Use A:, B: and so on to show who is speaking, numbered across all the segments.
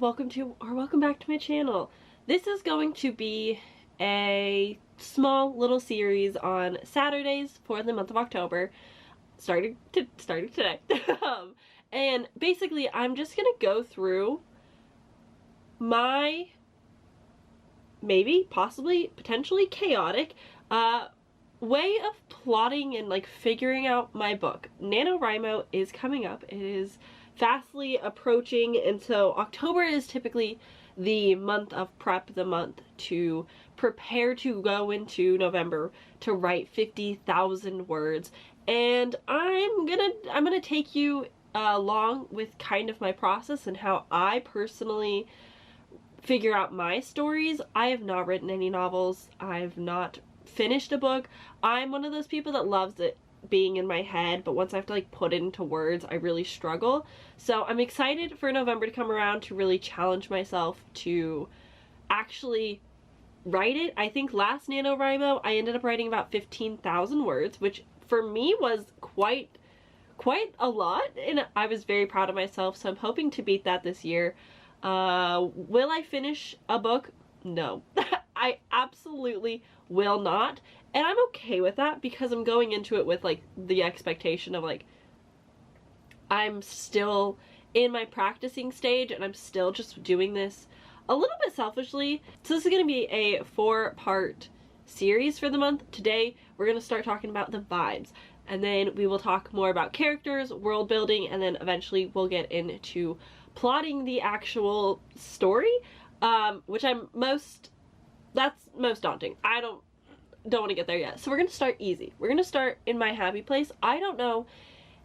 A: welcome back to my channel. This is going to be a small little series on Saturdays for the month of October, starting today. And basically I'm just gonna go through my potentially chaotic way of plotting and like figuring out my book. NaNoWriMo is coming up. It is fastly approaching, and so October is typically the month of prep, the month to prepare to go into November to write 50,000 words. And I'm gonna take you along with kind of my process and how I personally figure out my stories. I have not written any novels. I've not finished a book. I'm one of those people that loves it being in my head, but once I have to like put it into words, I really struggle. So I'm excited for November to come around to really challenge myself to actually write it. I think last NaNoWriMo I ended up writing about 15,000 words, which for me was quite a lot, and I was very proud of myself, so I'm hoping to beat that this year. Will I finish a book? No. I absolutely will not, and I'm okay with that because I'm going into it with like the expectation of like I'm still in my practicing stage and I'm still just doing this a little bit selfishly. So this is going to be a 4-part series for the month. Today we're going to start talking about the vibes, and then we will talk more about characters, world building, and then eventually we'll get into plotting the actual story, which that's most daunting. I don't want to get there yet. So we're going to start easy. We're going to start in my happy place. I don't know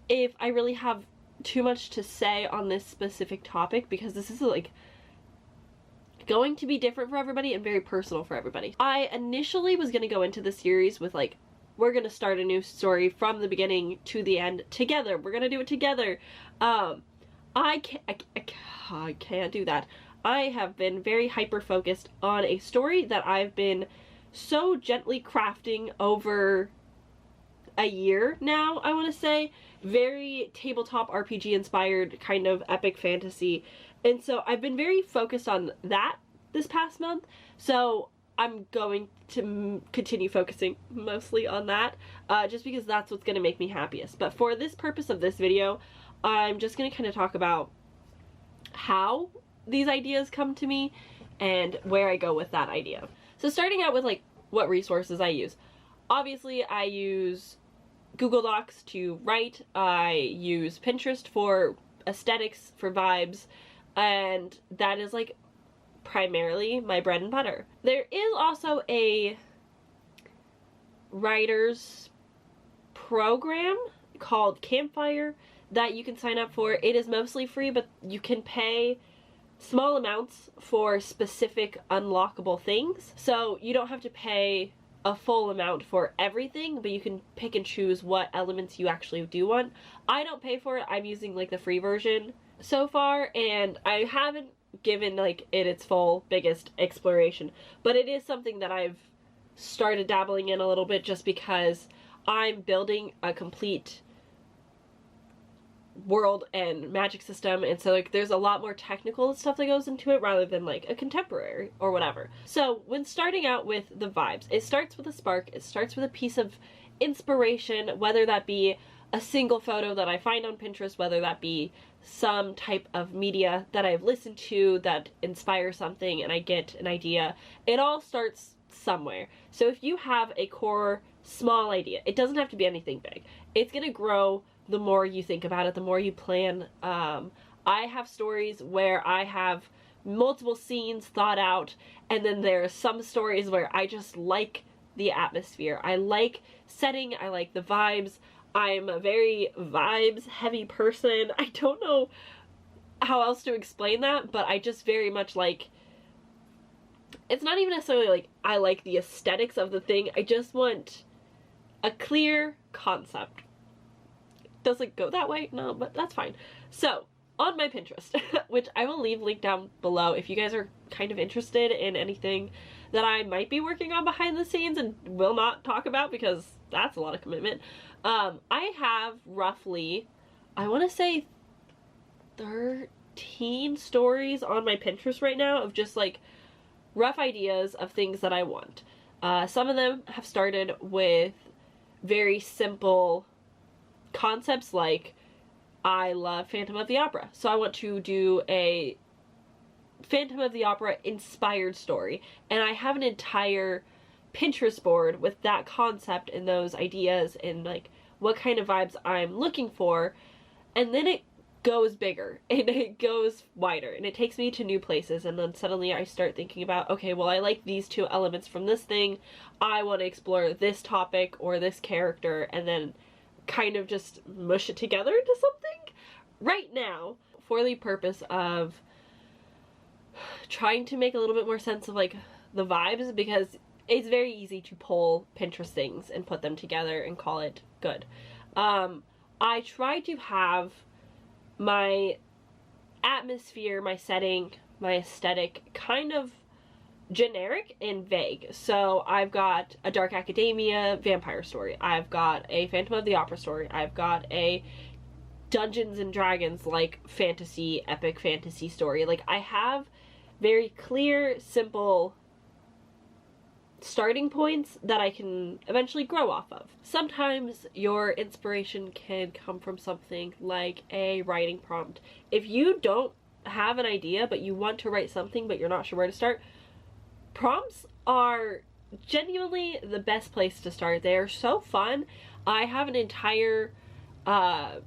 A: if I really have too much to say on this specific topic because this is like going to be different for everybody and very personal for everybody. I initially was going to go into the series with like, we're going to start a new story from the beginning to the end together. We're going to do it together. I can't do that. I have been very hyper focused on a story that I've been so gently crafting over a year now, I want to say. Very tabletop RPG inspired kind of epic fantasy. And so I've been very focused on that this past month. So I'm going to continue focusing mostly on that, just because that's what's going to make me happiest. But for this purpose of this video, I'm just going to kind of talk about how these ideas come to me and where I go with that idea. So starting out with like what resources I use. Obviously I use Google Docs to write, I use Pinterest for aesthetics, for vibes, and that is like primarily my bread and butter. There is also a writer's program called Campfire that you can sign up for. It is mostly free, but you can pay small amounts for specific unlockable things. So you don't have to pay a full amount for everything, but you can pick and choose what elements you actually do want. I don't pay for it. I'm using like the free version so far, and I haven't given like it its full biggest exploration, but it is something that I've started dabbling in a little bit just because I'm building a complete world and magic system, and so like there's a lot more technical stuff that goes into it rather than like a contemporary or whatever. So when starting out with the vibes, it starts with a spark, it starts with a piece of inspiration, whether that be a single photo that I find on Pinterest, whether that be some type of media that I've listened to that inspires something and I get an idea. It all starts somewhere. So if you have a core small idea, it doesn't have to be anything big. It's gonna grow the more you think about it, the more you plan. I have stories where I have multiple scenes thought out, and then there are some stories where I just like the atmosphere. I like setting, I like the vibes. I'm a very vibes heavy person. I don't know how else to explain that, but I just very much like, it's not even necessarily like I like the aesthetics of the thing, I just want a clear concept. Does it go that way? No, but that's fine. So on my Pinterest, which I will leave linked down below if you guys are kind of interested in anything that I might be working on behind the scenes and will not talk about because that's a lot of commitment. I have roughly, I want to say 15 stories on my Pinterest right now of just like rough ideas of things that I want. Some of them have started with very simple concepts like I love Phantom of the Opera, so I want to do a Phantom of the Opera inspired story, and I have an entire Pinterest board with that concept and those ideas and like what kind of vibes I'm looking for, and then it goes bigger and it goes wider and it takes me to new places, and then suddenly I start thinking about, okay, well, I like these two elements from this thing, I want to explore this topic or this character, and then kind of just mush it together into something. Right now, for the purpose of trying to make a little bit more sense of like the vibes, because it's very easy to pull Pinterest things and put them together and call it good. I try to have my atmosphere, my setting, my aesthetic kind of generic and vague. So I've got a dark academia vampire story, I've got a Phantom of the Opera story, I've got a Dungeons and Dragons like fantasy, epic fantasy story. Like I have very clear, simple starting points that I can eventually grow off of. Sometimes your inspiration can come from something like a writing prompt. If you don't have an idea but you want to write something but you're not sure where to start, prompts are genuinely the best place to start. They are so fun. I have an entire Pinterest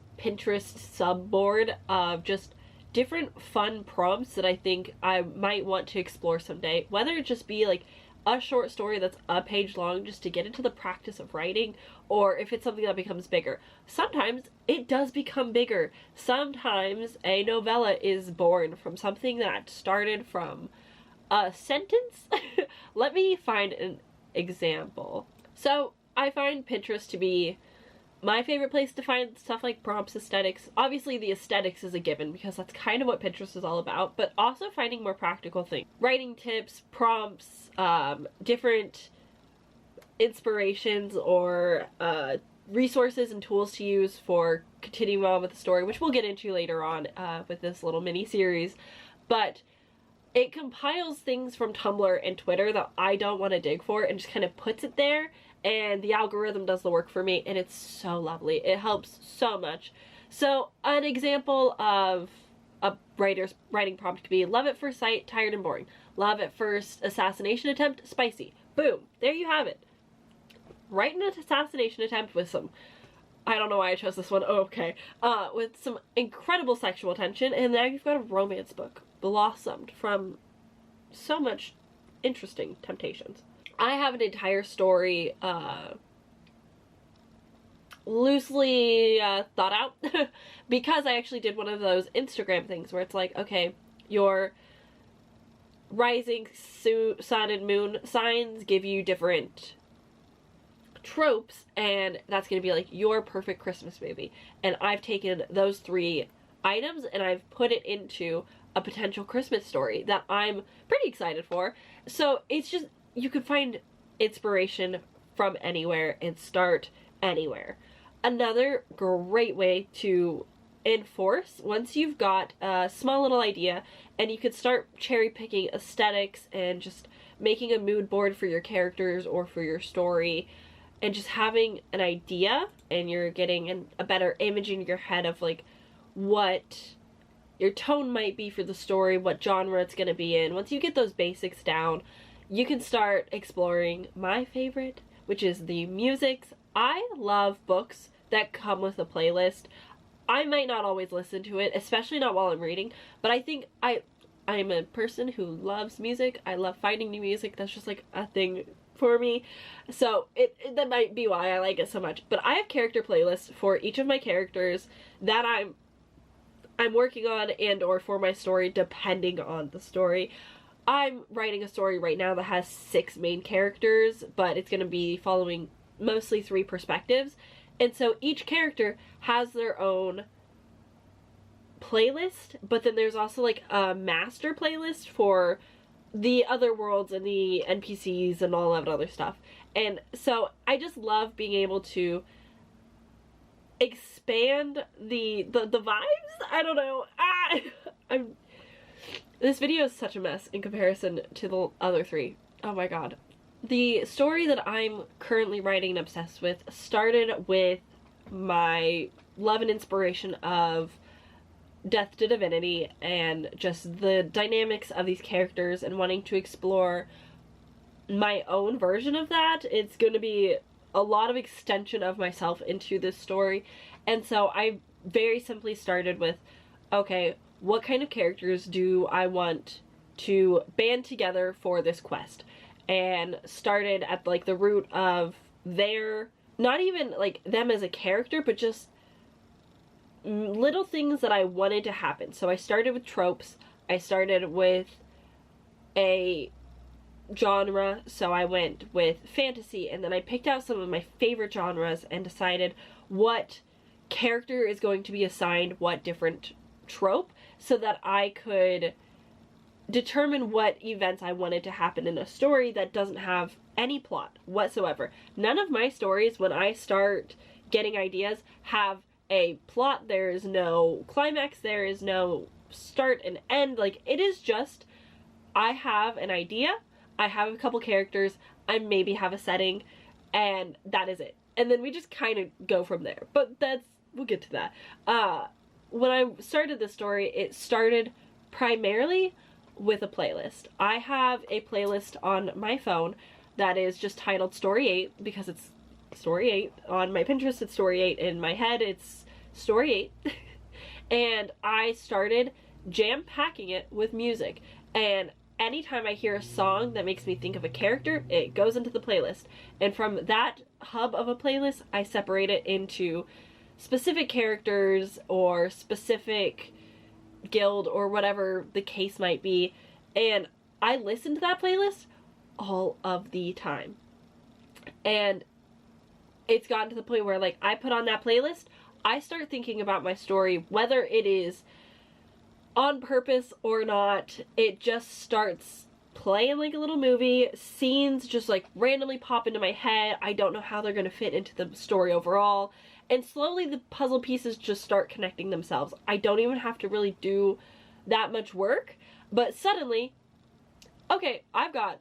A: subboard of just different fun prompts that I think I might want to explore someday, whether it just be like a short story that's a page long just to get into the practice of writing, or if it's something that becomes bigger. Sometimes it does become bigger. Sometimes a novella is born from something that started from a sentence. Let me find an example. So I find Pinterest to be my favorite place to find stuff like prompts, aesthetics. Obviously the aesthetics is a given because that's kind of what Pinterest is all about, but also finding more practical things. Writing tips, prompts, different inspirations or resources and tools to use for continuing on with the story, which we'll get into later on with this little mini series. But it compiles things from Tumblr and Twitter that I don't want to dig for and just kind of puts it there, and the algorithm does the work for me, and it's so lovely. It helps so much. So an example of a writer's writing prompt could be love at first sight, tired and boring. Love at first assassination attempt, spicy. Boom, there you have it. Write an assassination attempt with some, I don't know why I chose this one, oh, okay, with some incredible sexual tension, and now you've got a romance book blossomed from so much interesting temptations. I have an entire story loosely thought out because I actually did one of those Instagram things where it's like, okay, your rising sun and moon signs give you different tropes, and that's going to be like your perfect Christmas movie. And I've taken those 3 items and I've put it into a potential Christmas story that I'm pretty excited for. So it's just, you can find inspiration from anywhere and start anywhere. Another great way to enforce, once you've got a small little idea and you could start cherry picking aesthetics and just making a mood board for your characters or for your story, and just having an idea and you're getting a better image in your head of like what your tone might be for the story, what genre it's going to be in. Once you get those basics down, you can start exploring my favorite, which is the musics. I love books that come with a playlist. I might not always listen to it, especially not while I'm reading, but I think I'm a person who loves music. I love finding new music. That's just like a thing for me. So that might be why I like it so much. But I have character playlists for each of my characters that I'm working on and or for my story, depending on the story. I'm writing a story right now that has 6 main characters, but it's going to be following mostly 3 perspectives. And so each character has their own playlist, but then there's also like a master playlist for the other worlds and the NPCs and all that other stuff. And so I just love being able to expand the vibes. I don't know. This video is such a mess in comparison to the other 3. Oh my god. The story that I'm currently writing and obsessed with started with my love and inspiration of Death to Divinity and just the dynamics of these characters and wanting to explore my own version of that. It's going to be a lot of extension of myself into this story, and so I very simply started with, okay, what kind of characters do I want to band together for this quest? And started at like the root of their, not even like them as a character, but just little things that I wanted to happen. So I started with tropes, I started with a genre, so I went with fantasy, and then I picked out some of my favorite genres and decided what character is going to be assigned what different trope, so that I could determine what events I wanted to happen in a story that doesn't have any plot whatsoever. None of my stories, when I start getting ideas, have a plot. There is no climax, there is no start and end. Like, it is just, I have an idea, I have a couple characters, I maybe have a setting, and that is it. And then we just kind of go from there. But we'll get to that. When I started this story, it started primarily with a playlist. I have a playlist on my phone that is just titled Story 8 because it's Story 8. On my Pinterest, it's Story 8. In my head, it's Story 8. And I started jam-packing it with music. And anytime I hear a song that makes me think of a character, it goes into the playlist. And from that hub of a playlist, I separate it into specific characters or specific guild or whatever the case might be, and I listen to that playlist all of the time. And it's gotten to the point where, like, I put on that playlist, I start thinking about my story, whether it is on purpose or not. It just starts playing like a little movie. Scenes just like randomly pop into my head. I don't know how they're going to fit into the story overall. And slowly the puzzle pieces just start connecting themselves. I don't even have to really do that much work. But suddenly, okay, I've got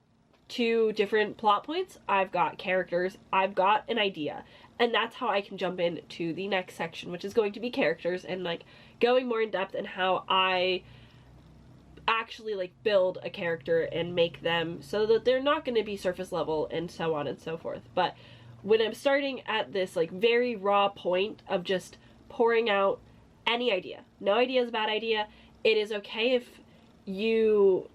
A: 2 different plot points. I've got characters. I've got an idea. And that's how I can jump into the next section, which is going to be characters and like going more in depth and how I actually like build a character and make them so that they're not going to be surface level and so on and so forth. But when I'm starting at this like very raw point of just pouring out any idea, no idea is a bad idea. It is okay if you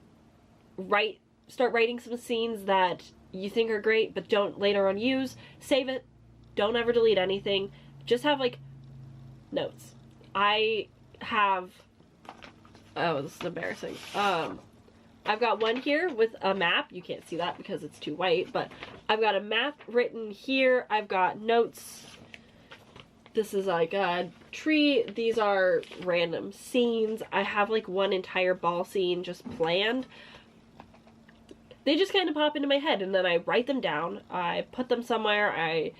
A: start writing some scenes that you think are great but don't later on use. Save it. Don't ever delete anything. Just have like notes. I have, oh, this is embarrassing. I've got one here with a map. You can't see that because it's too white, but I've got a map written here. I've got notes. This is like a tree. These are random scenes. I have like one entire ball scene just planned. They just kind of pop into my head and then I write them down. I put them somewhere.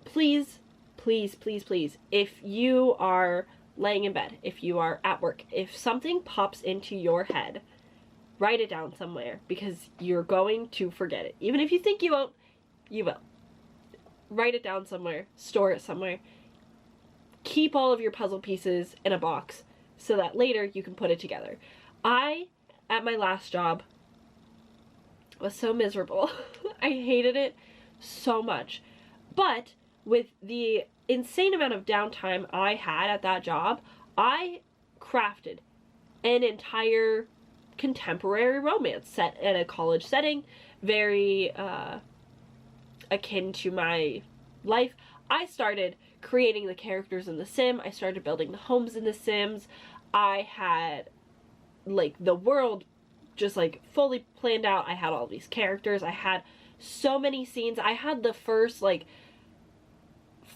A: Please, please, please, please, if you are laying in bed, if you are at work, if something pops into your head, write it down somewhere because you're going to forget it. Even if you think you won't, you will. Write it down somewhere, store it somewhere. Keep all of your puzzle pieces in a box so that later you can put it together. I, at my last job, was so miserable. I hated it so much. But with the insane amount of downtime I had at that job, I crafted an entire contemporary romance set in a college setting, very akin to my life. I started creating the characters in the sim. I started building the homes in the sims. I had like the world just like fully planned out. I had all these characters. I had so many scenes. I had the first like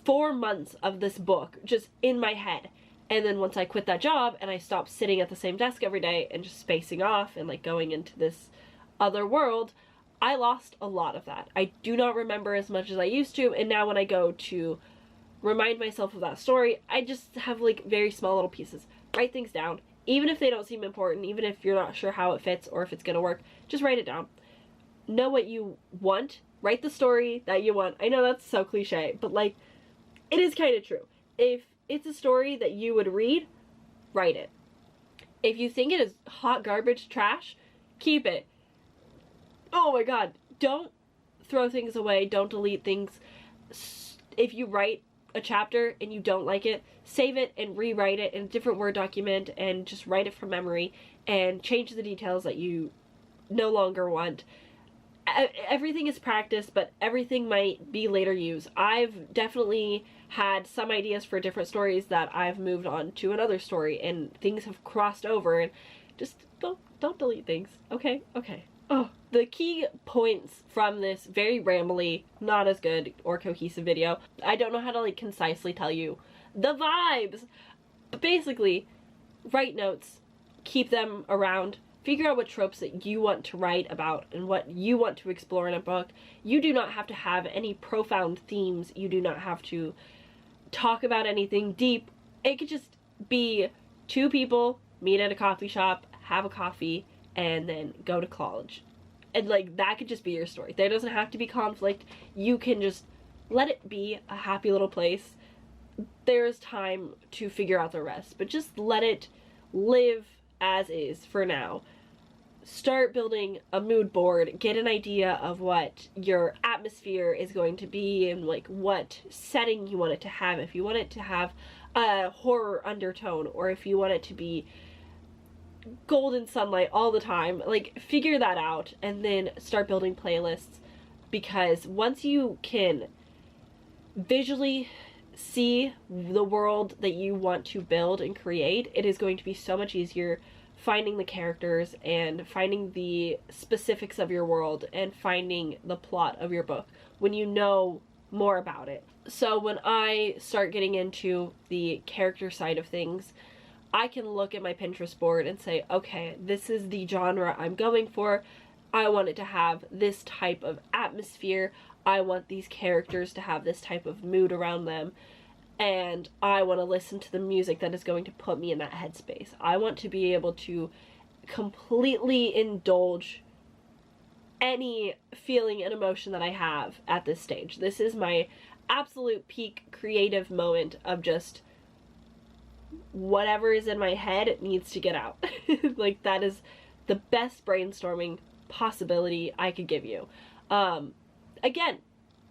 A: 4 months of this book just in my head. And then once I quit that job and I stopped sitting at the same desk every day and just spacing off and like going into this other world, I lost a lot of that. I do not remember as much as I used to, and now when I go to remind myself of that story, I just have like very small little pieces. Write things down. even if they don't seem important, even if you're not sure how it fits or if it's gonna work, just write it down. Know what you want. Write the story that you want. I know that's so cliche, but like, it is kind of true. If it's a story that you would read, write it. If you think it is hot garbage trash, keep it. Oh my god, don't throw things away, don't delete things. If you write a chapter and you don't like it, save it and rewrite it in a different Word document and just write it from memory and change the details that you no longer want. Everything is practice, but everything might be later used. I've definitely had some ideas for different stories that I've moved on to another story, and things have crossed over, and just don't delete things. Okay? Okay. Oh, the key points from this very rambly, not as good or cohesive video, I don't know how to like concisely tell you the vibes. But basically, write notes, keep them around, figure out what tropes that you want to write about and what you want to explore in a book. You do not have to have any profound themes. You do not have to talk about anything deep. It could just be two people meet at a coffee shop, have a coffee, and then go to college. And like, that could just be your story. There doesn't have to be conflict. You can just let it be a happy little place. There's time to figure out the rest, but just let it live as is for now. Start building a mood board, get an idea of what your atmosphere is going to be and like what setting you want it to have. If you want it to have a horror undertone, or if you want it to be golden sunlight all the time, like figure that out and then start building playlists, because once you can visually see the world that you want to build and create, it is going to be so much easier finding the characters and finding the specifics of your world and finding the plot of your book when you know more about it. So when I start getting into the character side of things, I can look at my Pinterest board and say, okay, this is the genre I'm going for. I want it to have this type of atmosphere. I want these characters to have this type of mood around them. And I want to listen to the music that is going to put me in that headspace. I want to be able to completely indulge any feeling and emotion that I have at this stage. This is my absolute peak creative moment of just whatever is in my head, it needs to get out. Like, that is the best brainstorming possibility I could give you. Again,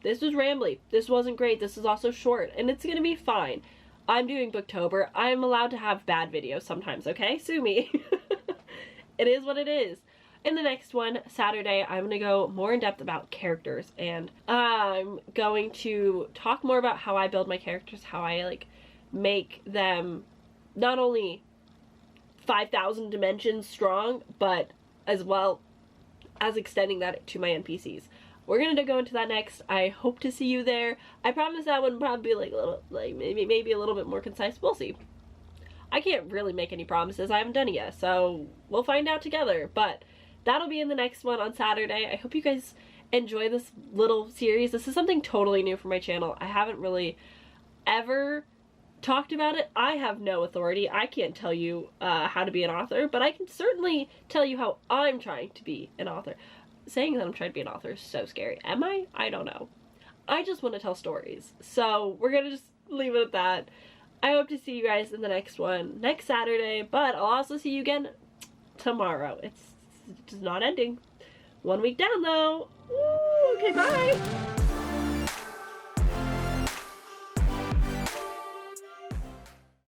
A: this was rambly. This wasn't great. This is also short, and it's gonna be fine. I'm doing Booktober. I'm allowed to have bad videos sometimes, okay? Sue me. It is what it is. In the next one, Saturday, I'm gonna go more in depth about characters, and I'm going to talk more about how I build my characters, how I like make them not only 5,000 dimensions strong, but as well as extending that to my NPCs. We're gonna go into that next. I hope to see you there. I promise that one will probably be like a little, like maybe a little bit more concise. We'll see. I can't really make any promises. I haven't done it yet, so we'll find out together. But that'll be in the next one on Saturday. I hope you guys enjoy this little series. This is something totally new for my channel. I haven't really ever talked about it. I have no authority. I can't tell you how to be an author, but I can certainly tell you how I'm trying to be an author. Saying that I'm trying to be an author is so scary. Am I? I don't know. I just want to tell stories. So we're gonna just leave it at that. I hope to see you guys in the next one next Saturday, but I'll also see you again tomorrow. It's just not ending. 1 week down though. Ooh, okay, bye.